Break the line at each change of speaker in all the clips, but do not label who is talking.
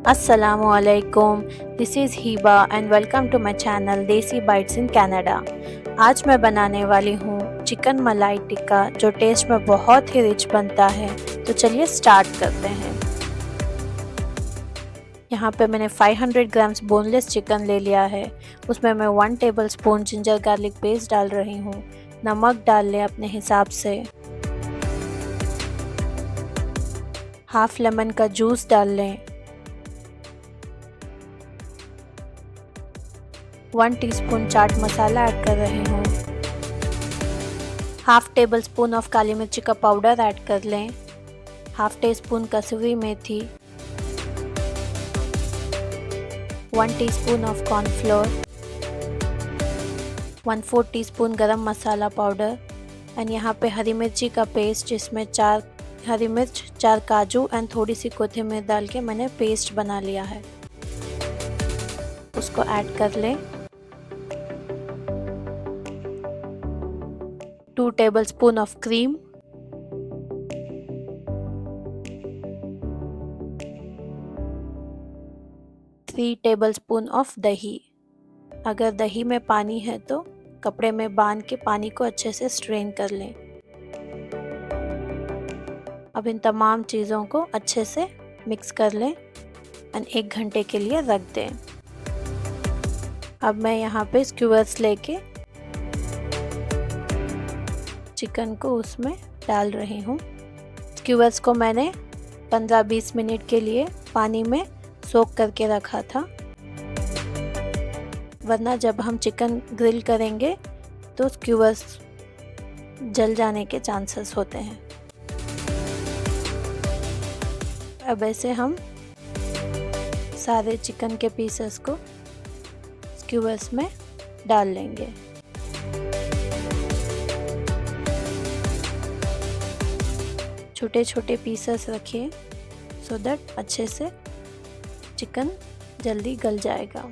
असलकुम, this is Heba and welcome to my channel Desi bites in Canada. आज मैं बनाने वाली हूँ चिकन मलाई टिक्का, जो टेस्ट में बहुत ही रिच बनता है। तो चलिए स्टार्ट करते हैं। यहाँ पे मैंने 500 ग्राम्स बोनलेस चिकन ले लिया है। उसमें मैं 1 टेबलस्पून जिंजर गार्लिक पेस्ट डाल रही हूँ। नमक डाल लें अपने हिसाब से। हाफ लेमन का जूस डाल लें। 1 टीस्पून चाट मसाला ऐड कर रही हूँ। हाफ टेबल स्पून ऑफ काली मिर्ची का पाउडर ऐड कर लें। Half tea spoon kasuri methi, 1 teaspoon of cornflour, 1/4 teaspoon गरम मसाला पाउडर एंड यहाँ पे हरी मिर्ची का पेस्ट, जिसमें 4 हरी मिर्च, 4 काजू एंड थोड़ी सी कोथिमीर डाल के मैंने पेस्ट बना लिया है। उसको ऐड कर लें। 2 tablespoon of cream, 3 tablespoon of दही। अगर दही में पानी है तो कपड़े में बांध के पानी को अच्छे से स्ट्रेन कर लें। अब इन तमाम चीज़ों को अच्छे से मिक्स कर लें एंड 1 घंटे के लिए रख दें। अब मैं यहाँ पे स्क्यूवर्स लेके चिकन को उसमें डाल रही हूँ। स्क्यूवर्स को मैंने 15-20 मिनट के लिए पानी में सोक करके रखा था, वरना जब हम चिकन ग्रिल करेंगे तो स्क्यूवर्स जल जाने के चांसेस होते हैं। अब ऐसे हम सारे चिकन के पीसेस को स्क्यूवर्स में डाल लेंगे। छोटे छोटे पीसेस रखिए सो दैट अच्छे से चिकन जल्दी गल जाएगा।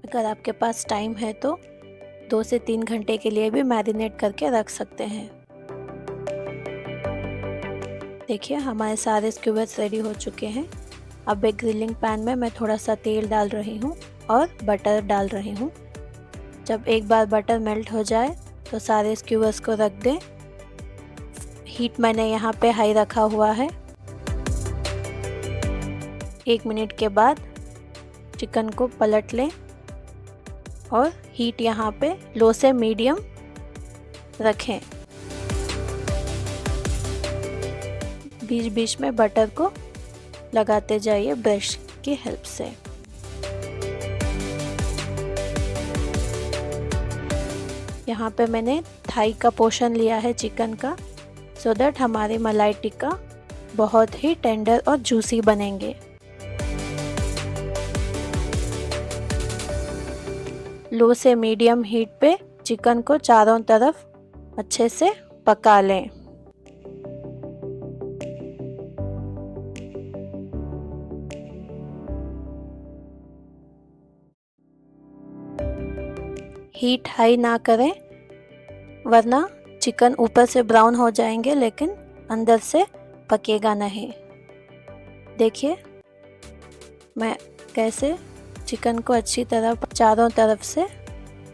अगर आपके पास टाइम है तो 2 से 3 घंटे के लिए भी मैरिनेट करके रख सकते हैं। देखिए हमारे सारे स्क्यूवर्स रेडी हो चुके हैं। अब एक ग्रिलिंग पैन में मैं थोड़ा सा तेल डाल रही हूँ और बटर डाल रही हूँ। जब एक बार बटर मेल्ट हो जाए तो सारे स्क्यूवर्स को रख दें। हीट मैंने यहाँ पे हाई रखा हुआ है। 1 मिनट के बाद चिकन को पलट लें और हीट यहाँ पे लो से मीडियम रखें। बीच बीच में बटर को लगाते जाइए ब्रश की हेल्प से। यहाँ पे मैंने थाई का पोर्शन लिया है चिकन का, सो दैट हमारे मलाई टिक्का बहुत ही टेंडर और जूसी बनेंगे। लो से मीडियम हीट पे चिकन को चारों तरफ अच्छे से पका लें। हीट हाई ना करें, वरना चिकन ऊपर से ब्राउन हो जाएंगे लेकिन अंदर से पकेगा नहीं। देखिए मैं कैसे चिकन को अच्छी तरह चारों तरफ से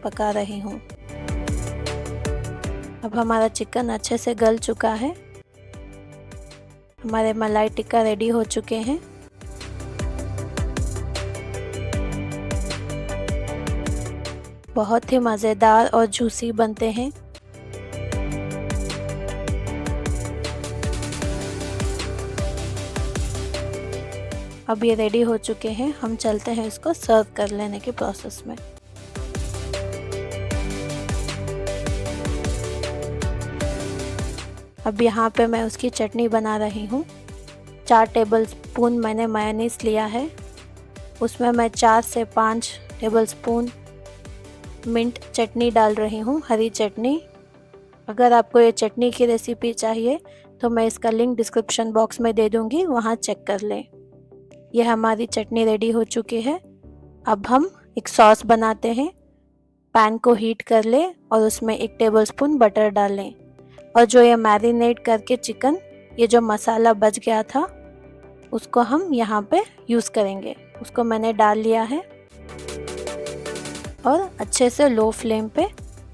पका रही हूँ। अब हमारा चिकन अच्छे से गल चुका है। हमारे मलाई टिक्का रेडी हो चुके हैं। बहुत ही मज़ेदार और जूसी बनते हैं। अब ये रेडी हो चुके हैं। हम चलते हैं इसको सर्व कर लेने के प्रोसेस में। अब यहाँ पे मैं उसकी चटनी बना रही हूँ। 4 टेबलस्पून मैंने मेयोनीज लिया है। उसमें मैं 4 से 5 टेबलस्पून मिंट चटनी डाल रही हूँ, हरी चटनी। अगर आपको ये चटनी की रेसिपी चाहिए तो मैं इसका लिंक डिस्क्रिप्शन बॉक्स में दे दूँगी, वहाँ चेक कर लें। ये हमारी चटनी रेडी हो चुकी है। अब हम एक सॉस बनाते हैं। पैन को हीट कर लें और उसमें 1 टेबलस्पून बटर डाल लें। और जो ये मैरिनेट करके चिकन, ये जो मसाला बच गया था, उसको हम यहाँ पे यूज़ करेंगे। उसको मैंने डाल लिया है और अच्छे से लो फ्लेम पे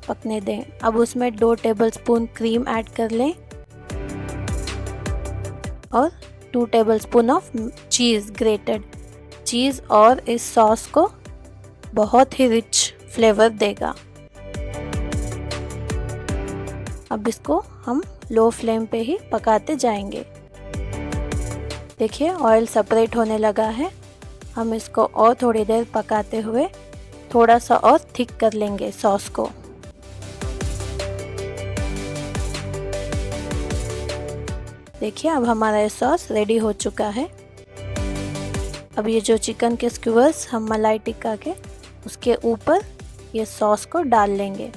पकने दें। अब उसमें 2 टेबलस्पून क्रीम ऐड कर लें और 2 टेबलस्पून ऑफ चीज़, ग्रेटेड चीज़, और इस सॉस को बहुत ही रिच फ्लेवर देगा। अब इसको हम लो फ्लेम पे ही पकाते जाएंगे। देखिए ऑयल सेपरेट होने लगा है। हम इसको और थोड़ी देर पकाते हुए थोड़ा सा और थिक कर लेंगे सॉस को। देखिए अब हमारा ये सॉस रेडी हो चुका है। अब ये जो चिकन के स्क्यूवर्स हम मलाई टिक्का के, उसके ऊपर ये सॉस को डाल लेंगे।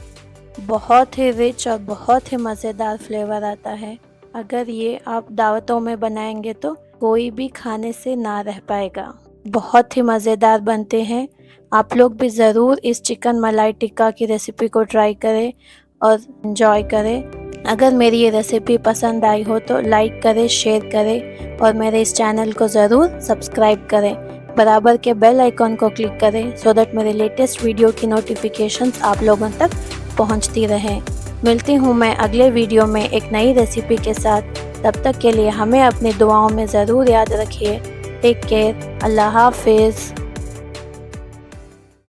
बहुत ही रिच और बहुत ही मज़ेदार फ्लेवर आता है। अगर ये आप दावतों में बनाएंगे तो कोई भी खाने से ना रह पाएगा। बहुत ही मज़ेदार बनते हैं। आप लोग भी ज़रूर इस चिकन मलाई टिक्का की रेसिपी को ट्राई करें और एंजॉय करें। अगर मेरी ये रेसिपी पसंद आई हो तो लाइक करें, शेयर करें और मेरे इस चैनल को ज़रूर सब्सक्राइब करें। बराबर के बेल आइकॉन को क्लिक करें सो दैट मेरे लेटेस्ट वीडियो की नोटिफिकेशंस आप लोगों तक पहुंचती रहें। मिलती हूँ मैं अगले वीडियो में एक नई रेसिपी के साथ। तब तक के लिए हमें अपनी दुआओं में ज़रूर याद रखिए। Take care. अल्लाह हाफिज़।